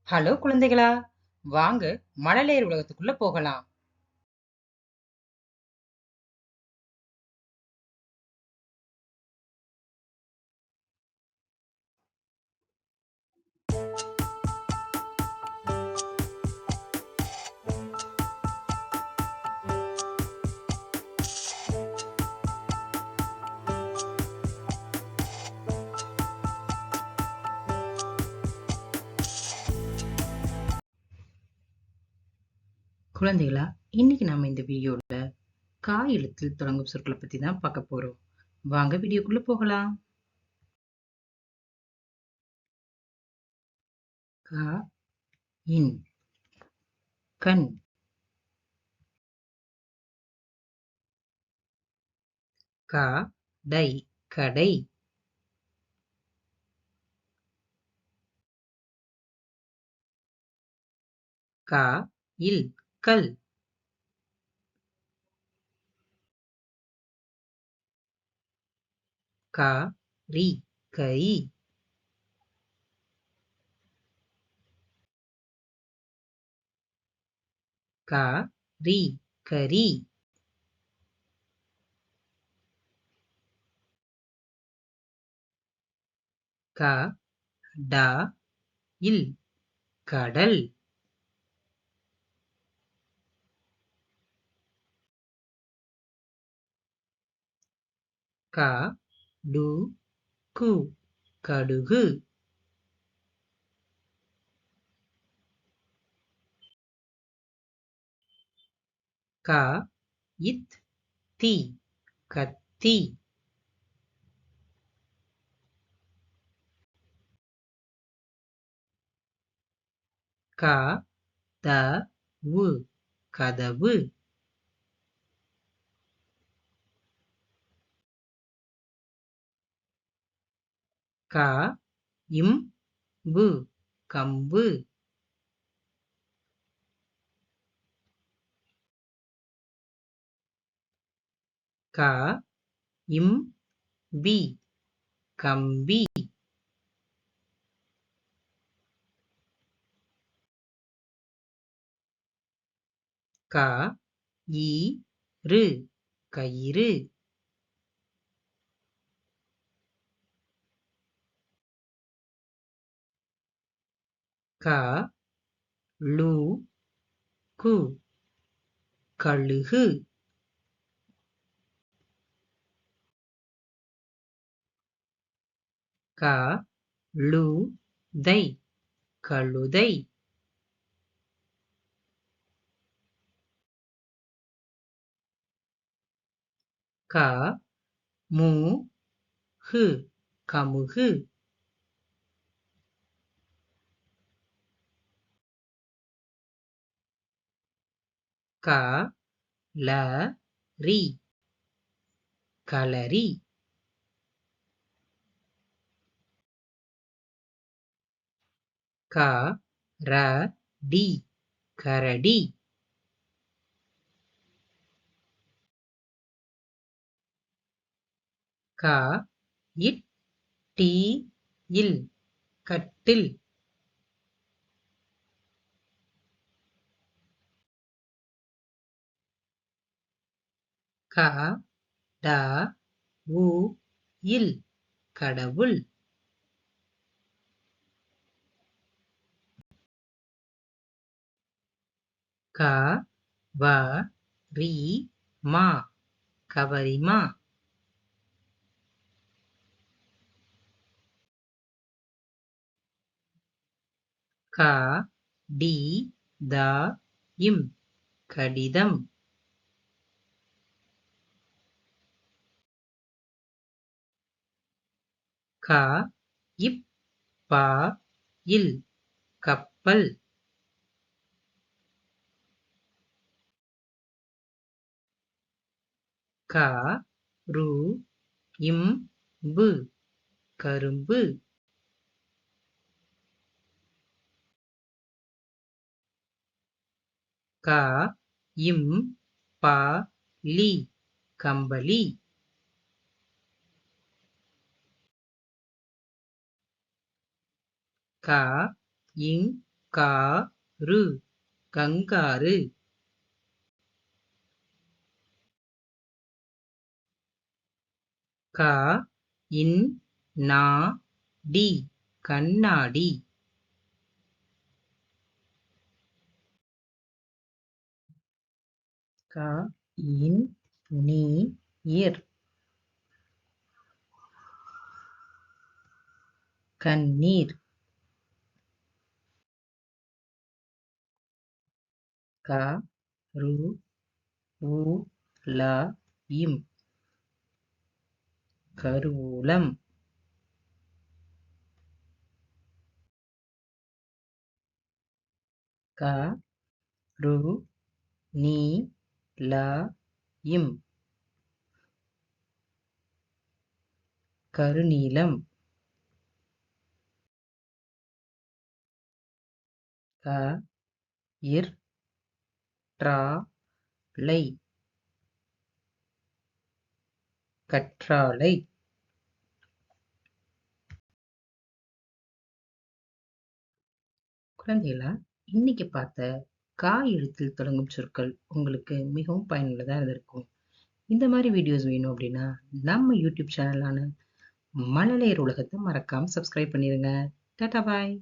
Hello குழந்தைகளா, வாங்க மழலையர் உலகத்துக்குள்ள போகலாம். குழந்தைகளா, இன்னைக்கு நாம இந்த வீடியோல கா எழுத்தில் தொடங்கும் சொற்களை பத்தி தான் பார்க்க போறோம். வாங்க வீடியோக்குள்ள போகலாம். கா இன் கண். கா டை கடை. கா இல் கல். கா ரி கை. கா ரி கரி. கா டா இல் கடல். கா டு கு கடுகு. கா இத் தி கத்தி. கா த வு கதவு. கா இம் பு கம்பு. கா இம் பி கம்பி. கா இ ரு கயிறு. கா லு கு கழுகு. கா லு தை கழுதை. கா மு ஹு கமுகு. கா ல ரி களரி. கா ர டி கரடி. கா இட் டி இல் கட்டில். கா ட உ இல் கடவுள். கா வ ரி மா கவரிமா. கா டி த இம் கடிதம். கா இப் ப இல் கப்பல். கா ரு இம் பு கரும்பு. கா இம் ப லி கம்பளி. கா இங் காரு கங்காரு. கண்ணாடி கண்ணாடி. கண்ணீர் கண்ணீர். கருவூலம் கருவூலம். கருநீலம் கருநீலம். கயிற்றாழை கற்றாழை. குழந்தைகளா, இன்னைக்கு பார்த்த கா எழுத்தில் தொடங்கும் சொற்கள் உங்களுக்கு மிகவும் பயனுள்ளதா இருந்திருக்கும். இந்த மாதிரி வீடியோஸ் வேணும் அப்படின்னா நம்ம யூடியூப் சேனலான மழலையர் உலகத்தை மறக்காம சப்ஸ்கிரைப் பண்ணிருங்க. டாடா பாய்.